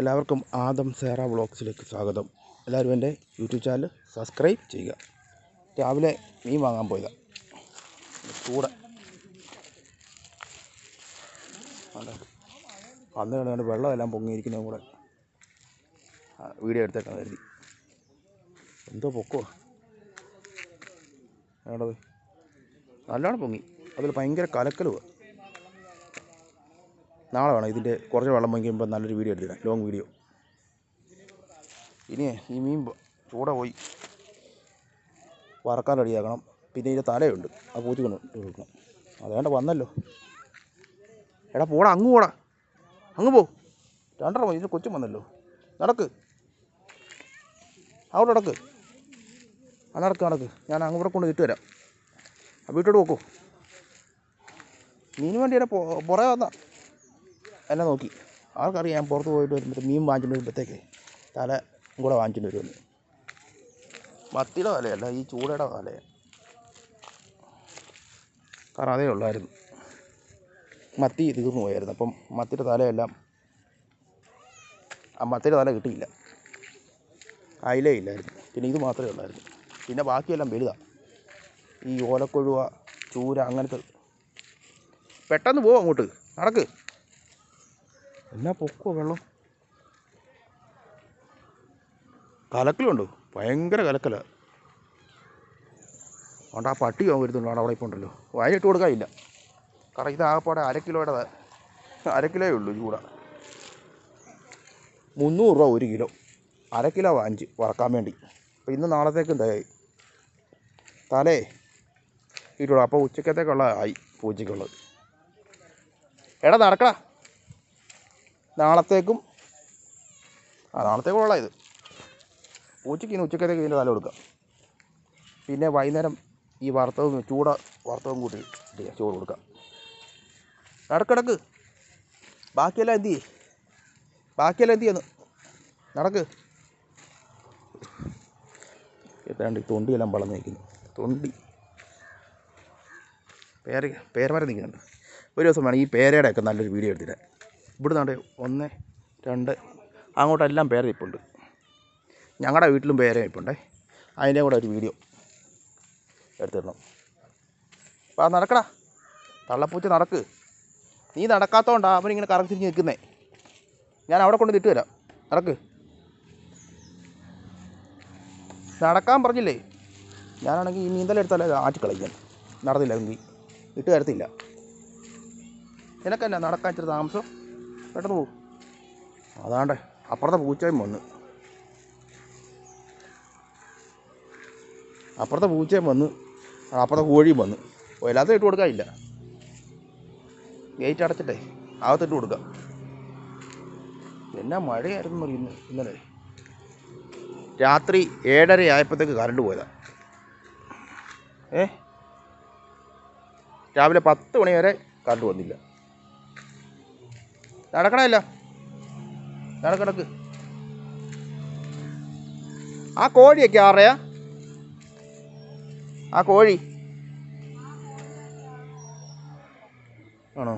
എല്ലാവർക്കും ആദം സേറ വ്ളോഗ്സിലേക്ക് സ്വാഗതം. എല്ലാവരും എൻ്റെ യൂട്യൂബ് ചാനൽ സബ്സ്ക്രൈബ് ചെയ്യുക. രാവിലെ മീൻ വാങ്ങാൻ പോയതാണ്. കൂടെ അന്ന് കണ്ട് വെള്ളമെല്ലാം പൊങ്ങിയിരിക്കുന്നതും കൂടെ വീഡിയോ എടുത്തേക്കാൻ കരുതി. എന്തോ പൊക്കോ വേണ്ടത്, നല്ലോണം പൊങ്ങി. അതിൽ ഭയങ്കര കലക്കലുക. നാളെ വേണം ഇതിൻ്റെ കുറച്ച് വെള്ളം പൊങ്ങിക്കുമ്പോൾ നല്ലൊരു വീഡിയോ എടുത്തിടാം, ലോങ് വീഡിയോ. ഇനി ഈ മീൻ ചൂട പോയി വറക്കാൻ റെഡിയാക്കണം. പിന്നെ ഇതിൻ്റെ തലയുണ്ട്, ആ പൂച്ച കൊണ്ട് കൊടുക്കണം. അതേണ്ട വന്നല്ലോ. എടാ പോടാ, അങ്ങ് പോടാ, അങ്ങ് പോ. രണ്ടര മതി, ഇതിന് കൊച്ചും വന്നല്ലോ. നടക്ക്, അവിടെ നടക്ക്, നടക്ക്. ഞാൻ അങ്ങ് ഇവിടെ കൊണ്ട് ഇട്ട് തരാം. ആ വീട്ടോട്ട് പോക്കോ. മീൻ വേണ്ടി എന്നെ പുറകെ വന്ന എന്നെ നോക്കി. ആർക്കറിയാം ഞാൻ പുറത്ത് പോയിട്ട് വരുമ്പോഴത്തേക്ക് മീൻ വാങ്ങിച്ചിട്ട് വരുമ്പോഴത്തേക്ക് തല കൂടെ വാങ്ങിച്ചിട്ട് വരുമെന്ന്. മത്തിയുടെ തലയല്ല, ഈ ചൂടയുടെ തലയാണ്. കാരണം അതേ ഉള്ളായിരുന്നു, മത്തി തീർന്നു പോയായിരുന്നു. അപ്പം മത്തിയുടെ തലയെല്ലാം, ആ മത്തിയുടെ തല കിട്ടിയില്ല, അയിലേ ഇല്ലായിരുന്നു. പിന്നെ ഇത് മാത്രമേ ഉള്ളായിരുന്നു. പിന്നെ ബാക്കിയെല്ലാം വലുതാണ്, ഈ ഓലക്കൊഴുവ, ചൂര, അങ്ങനത്തെ. പെട്ടെന്ന് പോവും അങ്ങോട്ട്, നടക്ക്. എന്നാ പൊക്കോ വെള്ളം. കലക്കലുണ്ടോ, ഭയങ്കര കലക്കല. അതുകൊണ്ട് ആ പട്ടി വരുന്നുണ്ട്, അവിടെ ഇപ്പോൾ ഉണ്ടല്ലോ. വയലിട്ട് കൊടുക്കാനില്ല. കാരണം ഇത് ആകെപ്പാടെ അര കിലോയേ ഉള്ളൂ ചൂട. 300 രൂപ 1 കിലോ. അര കിലോ വാങ്ങിച്ച് വറക്കാൻ വേണ്ടി. അപ്പോൾ ഇന്ന് നാളത്തേക്കും തയ്യായി. തലേ ഇട്ടുള്ളൂ. അപ്പോൾ ഉച്ചക്കത്തേക്കുള്ള ആയി, പൂച്ചയ്ക്കുള്ളത്. എടാ നടക്കടാ. നാളത്തേക്കുള്ള ഇത് പൂച്ചയ്ക്ക് ഇന്ന് ഉച്ചക്കത്തേക്ക് ഇതിൻ്റെ തല കൊടുക്കാം. പിന്നെ വൈകുന്നേരം ഈ ചൂട വറുത്തതും കൂട്ടി ചോറ് കൊടുക്കാം. നടക്കിടക്ക്. ബാക്കിയെല്ലാം എന്ത് ചെയ്യുന്നു? നടക്ക്. ഏതാണ്ട് തൊണ്ടിയെല്ലാം വളർന്ന് നിൽക്കുന്നു. തൊണ്ടി പേരമരം നിൽക്കുന്നുണ്ട്. ഒരു ദിവസം വേണം ഈ പേരയുടെയൊക്കെ നല്ലൊരു വീഡിയോ എടുത്തിട്ട്. ഇവിടെ നിന്നാണ്ട് 1, 2 അങ്ങോട്ടെല്ലാം പേര നിൽപ്പുണ്ട്. ഞങ്ങളുടെ വീട്ടിലും പേര നിൽപ്പുണ്ടേ. അതിൻ്റെ കൂടെ ഒരു വീഡിയോ എടുത്തിടണം. അപ്പോൾ നടക്കടാ, തള്ളപ്പൂച്ച നടക്ക്. നീ നടക്കാത്തതുകൊണ്ടാ അവനിങ്ങനെ കറങ്ങി തിരിഞ്ഞ് നിൽക്കുന്നേ. ഞാൻ അവിടെ കൊണ്ട് ഇട്ട് തരാം. നടക്ക്. നടക്കാൻ പറഞ്ഞില്ലേ. ഞാനാണെങ്കിൽ ഈ നീന്തലെടുത്താലേ ആറ്റിക്കളയും. നടന്നില്ലെങ്കിൽ ഇട്ട് തരത്തില്ല. നിനക്കല്ല നടക്കാൻ ഇച്ചിരി താമസം. പെട്ടെന്ന് പോകും. അതാണ്ടേ അപ്പുറത്തെ പൂച്ചയും വന്ന്, അപ്പുറത്തെ കോഴിയും വന്ന്. എല്ലാത്തും ഇട്ട് കൊടുക്കാനില്ല. ഗേറ്റ് അടച്ചിട്ടേ അകത്തിട്ട് കൊടുക്കാം. എന്നാ മഴയായിരുന്നു ഇന്നലെ. രാത്രി 7:30 ആയപ്പോഴത്തേക്ക് കറണ്ട് പോയതാണ്. രാവിലെ 10 മണി വരെ കറണ്ട് വന്നില്ല. നടക്കണമല്ല, നടക്ക്. ആ കോഴിയൊക്കെ ആറയാ? ആ കോഴി ആണോ?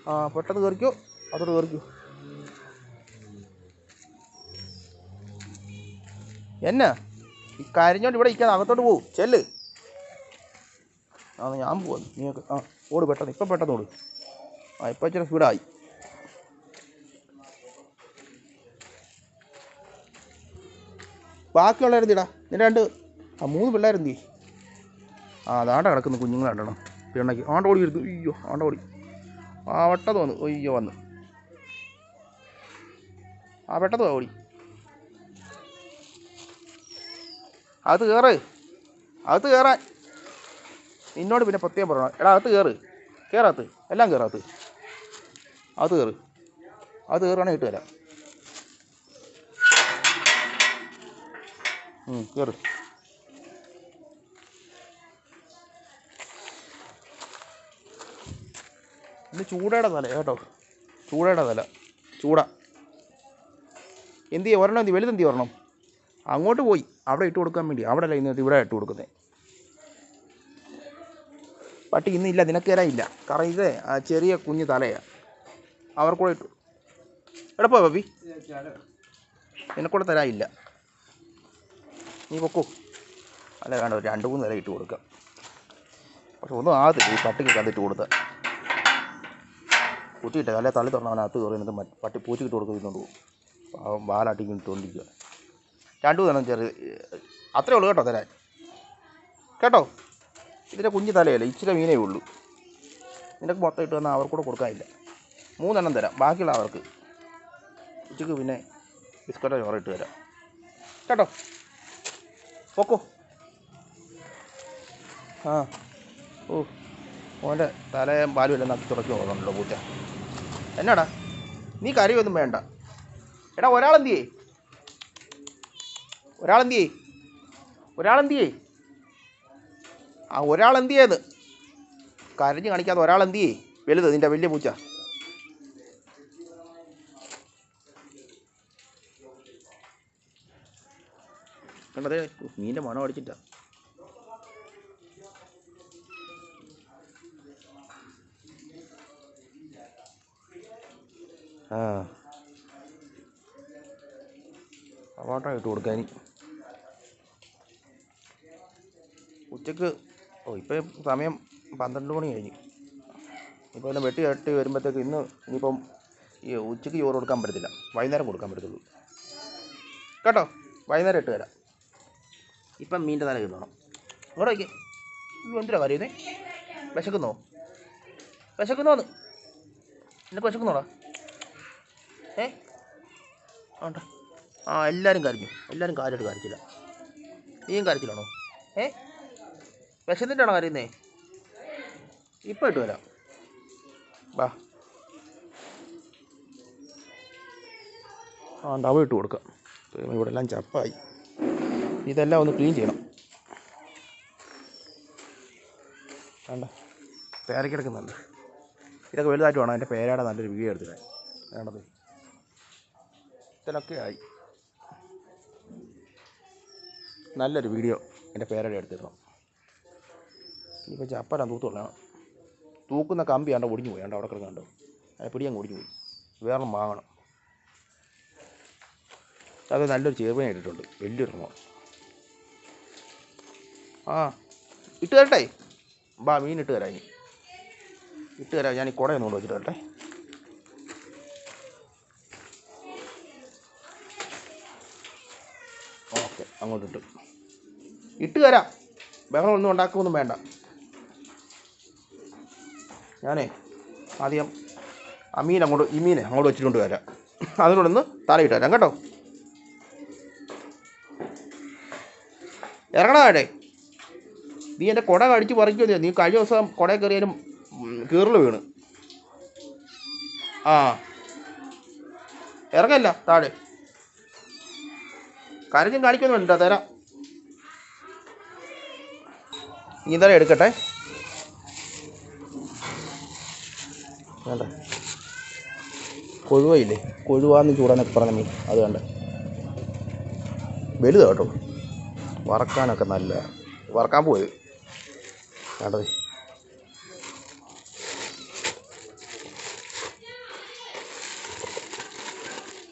ആ പെട്ടെന്ന് കയറിക്കോ, അതോട് കയറിക്കോ. എന്നാ ഈ കരഞ്ഞോണ്ട് ഇവിടെ ഇരിക്കാതെ അകത്തോട്ട് പോവും. ചെല്ല്. ഞാൻ പോവാം. നീയൊക്കെ ഓട് പെട്ടെന്ന്. ഇപ്പം പെട്ടെന്ന് ഓട്. ഇപ്പം ഇച്ചിരി സ്പീഡായി. ബാക്കിയുള്ളവരെന്തിടാ? നിന്റെ 3 പിള്ളേരെന്തി? അതാണ്ട കിടക്കുന്നു കുഞ്ഞുങ്ങൾ രണ്ടെണ്ണം. പിണ്ണയ്ക്ക് ഓടി വരുന്നു. അയ്യോ ഓടി. പെട്ടെന്ന് വന്നു. അയ്യോ വന്ന്. പെട്ടെന്ന് ഓടി. അകത്ത് കയറാൻ നിന്നോട് പിന്നെ പ്രത്യേകം പറയണം. എടാ അകത്ത് കയറകത്ത് എല്ലാം കയറകത്ത്. അകത്ത് കയറുകയാണെങ്കിൽ ഇട്ട് തരാം. കയറ്. ഇത് ചൂടയുടെ തല കേട്ടോ, ചൂടയുടെ തല. ചൂട എന്ത് ചെയ്യും? ഒരെണ്ണം വലുതെന്തി ഒരെണ്ണം അങ്ങോട്ട് പോയി അവിടെ ഇട്ട് കൊടുക്കാൻ വേണ്ടി. അവിടെ അല്ല ഇന്നിട്ട് ഇവിടെ ഇട്ട് കൊടുക്കുന്നത്. പട്ടി ഇന്നില്ല, നിനക്ക് തരാനില്ല. കാരണം ഇത് ചെറിയ കുഞ്ഞ് തലയാണ്. അവർക്കൂടെ ഇട്ടു. എവിടെ പോവാ പപ്പി? എന്നെക്കൂടെ തരാനില്ല, നീ പൊക്കോ. അല്ല വേണ്ട, ഒരു 2-3 നില ഇട്ട് കൊടുക്കാം. പക്ഷെ ഒന്നും ആകത്തില്ല ഈ പട്ടിക്ക് കണ്ടിട്ട് കൊടുത്താൽ. കുറ്റിയിട്ടേ അല്ലെ തള്ളി തുറന്ന് അവനകത്ത് കയറി എന്നിട്ട് പട്ടി പൂച്ചക്കിട്ട് കൊടുക്കുന്നുണ്ട് പോകും. അവൻ വാലാട്ടിക്ക് ഇട്ടുകൊണ്ടിരിക്കുക. 2 തരം ചെറിയ അത്രേ ഉള്ളൂ കേട്ടോ തരാൻ. കേട്ടോ, ഇതിൻ്റെ കുഞ്ഞ് തലയല്ല, ഇച്ചിരി മീനേ ഉള്ളൂ. നിനക്ക് മൊത്തം ഇട്ട് തന്നാൽ അവർക്കൂടെ കൊടുക്കാനില്ല. 3 തരാം, ബാക്കിയുള്ള അവർക്ക്. ഉച്ചയ്ക്ക് പിന്നെ ബിസ്ക്കറ്റോ ചോറ് ഇട്ട് തരാം കേട്ടോ. പൊക്കോ. ആ ഓ, ഓൻ്റെ തലയും പാലും എല്ലാം നക്കി തുടക്കി ഓർമ്മയുണ്ടല്ലോ പൂച്ച. എന്നാടാ നീ കറിയൊന്നും വേണ്ട. എടാ ഒരാളെന്തിയേ ആ ഒരാളെന്തിയേന്ന് കരഞ്ഞ് കാണിക്കാതെ ഒരാളെന്തിയേ വലുത് നിൻ്റെ വലിയ പൂച്ച. കണ്ടതേ മീൻ്റെ മണം അടിച്ചിട്ടാ. ആ ടൊമാറ്റോ ഇട്ട് കൊടുക്കാൻ ഉച്ചക്ക്. ഇപ്പം സമയം 12 മണി കഴിഞ്ഞു. ഇപ്പോൾ എന്നെ വെട്ടി വരുമ്പോഴത്തേക്ക് ഇനിയിപ്പം ഈ ഉച്ചയ്ക്ക് ചോറ് കൊടുക്കാൻ പറ്റത്തില്ല, വൈകുന്നേരം കൊടുക്കാൻ പറ്റത്തുള്ളൂ കേട്ടോ. വൈകുന്നേരം ഇട്ട് തരാം. ഇപ്പം മീൻ്റെ തല കിട്ടണം. ഇങ്ങോട്ട് വയ്ക്കേ. എന്തിനാ കരയുന്നേ? വിശക്കുന്നോന്ന് നിനക്ക് വിശക്കുന്നോടാ? ആണ്ട. ആ എല്ലാവരും കരഞ്ഞു, എല്ലാവരും കാര്യമായിട്ട് കരച്ചില്ല. നീയും കരച്ചിലാണോ? വിശന്നിട്ടാണോ കരയുന്നേ? ഇപ്പം ഇട്ട് വരാം, വാ. ആ ടവ ഇട്ട് കൊടുക്കാം. ഇവിടെ എല്ലാം ചപ്പായി. ഇതെല്ലാം ഒന്ന് ക്ലീൻ ചെയ്യണം. വേണ്ട, പേരക്കിടക്കുന്നുണ്ട്. ഇതൊക്കെ വലുതായിട്ട് വേണം എൻ്റെ പേരയുടെ നല്ലൊരു വീഡിയോ എടുത്തിടാൻ. വേണ്ടത് ഇതിലൊക്കെ ആയി. നല്ലൊരു വീഡിയോ എൻ്റെ പേരയുടെ എടുത്തിടണം. ഇനിയിപ്പോൾ ചപ്പലാൻ തൂത്തുകൊള്ളണം. തൂക്കുന്ന കമ്പി ആണ്ട് ഒടിഞ്ഞു പോയി, ആണ്ട് അവിടെ കിടക്കുന്നുണ്ടോ, അത് പിടിയാൻ ഒടിഞ്ഞു പോയി. വേറെ വാങ്ങണം. അത് നല്ലൊരു ചെറുപണി ഇട്ടിട്ടുണ്ട്, വലിയൊരു റൂമോ. ആ ഇട്ട് തരട്ടെ, ബാ മീൻ ഇട്ട് തരാം. ഇനി ഇട്ട് തരാം. ഞാൻ ഈ കുടയൊന്നും കൊണ്ട് വെച്ചിട്ട് തരട്ടെ. ഓക്കെ, അങ്ങോട്ട് ഇട്ട് തരാം. ബഹളം ഒന്നും ഉണ്ടാക്കുമൊന്നും വേണ്ട. ഞാനേ ആദ്യം ഈ മീൻ അങ്ങോട്ട് വെച്ചിട്ടുണ്ട് വരാം. അതിനോടൊന്ന് തലയിട്ട് തരാം കേട്ടോ. ഇറങ്ങണേ. നീ എൻ്റെ കുട കടിച്ച് പറിക്കുകയോ? നീ കഴിഞ്ഞ ദിവസം കുടയിൽ കയറിയാലും കീറൽ വീണ്. ആ ഇറങ്ങല്ല താഴെ. കരഞ്ഞും കാണിക്കൊന്നും വേണ്ട, തരാം. നീ തല എടുക്കട്ടെ. വേണ്ട, കൊഴുവയില്ലേ, കൊഴുവാന്ന് ചൂടാനൊക്കെ പറഞ്ഞ മീൻ, അത് വേണ്ട. വലുതാണ് കേട്ടോ, വറക്കാനൊക്കെ നല്ല. വറക്കാൻ പോയത് വേണ്ടത്.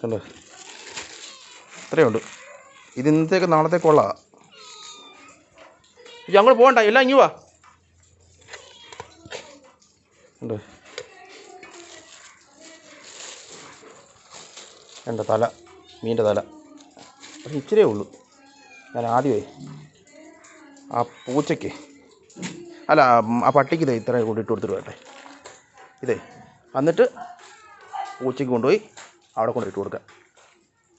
കണ്ടോ, ഇത്രയുണ്ട്. ഇത് ഇന്നത്തേക്ക് നാളത്തേക്കുള്ള. ഞങ്ങൾ പോകണ്ട, എല്ലാം ഇങ്ങ് വാ. ഉണ്ട് എൻ്റെ തല, മീൻ്റെ തല. പക്ഷെ ഇച്ചിരിയേ ഉള്ളൂ. ഞാൻ ആദ്യമേ ആ പൂച്ചയ്ക്ക് അല്ല ആ പട്ടിക്ക് ഇതേ ഇത്രയും കൂടി ഇട്ട് കൊടുത്തിട്ട് വരട്ടെ. ഇതേ എന്നിട്ട് പൂച്ചയ്ക്ക് കൊണ്ടുപോയി അവിടെ കൊണ്ടിട്ട് കൊടുക്കാം.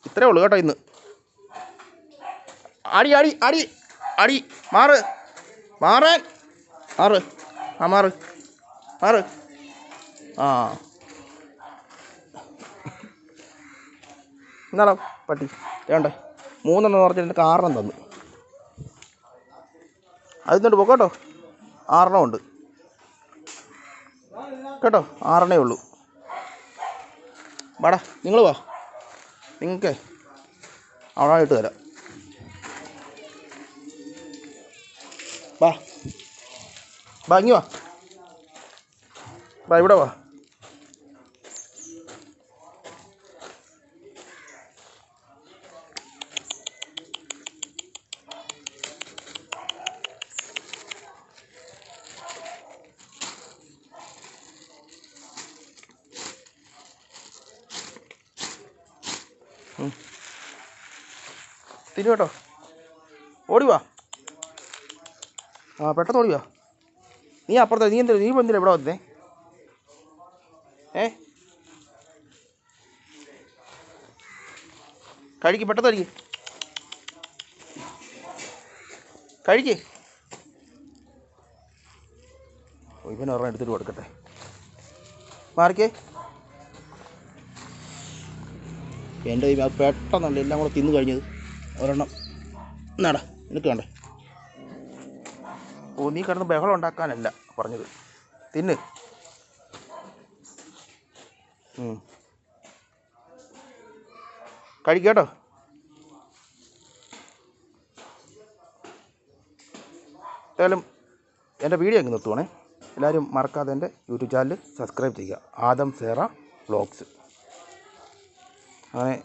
ഇത്രയേ ഉള്ളൂ കേട്ടോ ഇന്ന്. അടി അടി അടി അടി മാറ് മാറാൻ മാറ് ആ മാറ് മാറ്. ആ എന്നാടാ പട്ടി വേണ്ടേ? 3 പറഞ്ഞിട്ട് എനിക്ക് 6 തന്നു. അതിന്നോട്ട് പോ കേട്ടോ. 6 ഉണ്ട് കേട്ടോ, 6 ഉള്ളൂ. വാടാ, നിങ്ങൾ വാ, നിങ്ങൾക്ക് അവിടെ ഇട്ട് തരാം. വാ വാ, ഇങ്ങ് വാ, വാ ഇവിടെ വാ. തിന്നു കേട്ടോ. ഓടി വാ. ആ പെട്ടെന്ന് ഓടി വാ. നീ അപ്പുറത്തെ നീ എന്തിനാ ഇവിടെ വന്നേ? കഴിക്ക്, പെട്ടെന്ന് കഴിക്ക്. ഇവനൊരെണ്ണം എടുത്തിട്ട് കൊടുക്കട്ടെ. മാറിക്കേ. എൻ്റെ അത് പെട്ടെന്നല്ല എല്ലാം കൂടെ തിന്നു കഴിഞ്ഞത്. ഒരെണ്ണം എന്നാടാ നിനക്ക് വേണ്ടേ? ഓ, നീ കിടന്ന് ബഹളം ഉണ്ടാക്കാനല്ല പറഞ്ഞത്, തിന്ന്. കഴിക്കേട്ടോ. എന്തായാലും എൻ്റെ വീഡിയോ അങ്ങ് നിർത്തുവാണേ. എല്ലാവരും മറക്കാതെ എൻ്റെ യൂട്യൂബ് ചാനൽ സബ്സ്ക്രൈബ് ചെയ്യുക. ആദം സേറ വ്ളോഗ്സ്. അങ്ങനെ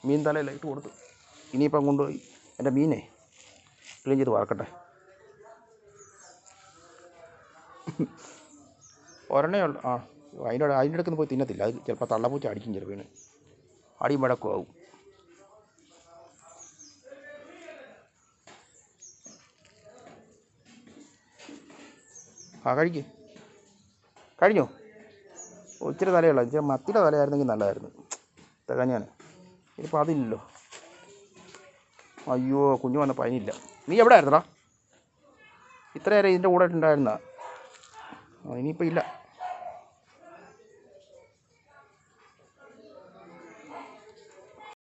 മീൻ തലയിലായിട്ട് കൊടുത്തു. ഇനിയിപ്പം കൊണ്ടുപോയി എൻ്റെ മീനെ ക്ലീൻ ചെയ്ത് വറക്കട്ടെ. ഒരെണ്ണേ ഉള്ളു. അതിൻ്റെ അടുക്കൊന്നും പോയി തിന്നത്തില്ല. അത് ചിലപ്പോൾ തള്ളപ്പൂച്ച അടിക്കും, ചിലപ്പോൾ അടിയും വഴക്കും ആവും. കഴിക്ക്. കഴിഞ്ഞോ? ഇച്ചിരി തലയുള്ള ഇച്ചിരി മത്തിയുടെ തലയായിരുന്നെങ്കിൽ നല്ലതായിരുന്നു. തികഞ്ഞാണ്. ഇതിപ്പോൾ അതില്ലല്ലോ. അയ്യോ, കുഞ്ഞു വന്നപ്പോൾ അതിനില്ല. നീ എവിടെ ആയിരുന്നടാ? ഇത്ര നേരം ഇതിൻ്റെ കൂടെ ഉണ്ടായിരുന്ന? ഇനിയിപ്പോൾ ഇല്ല.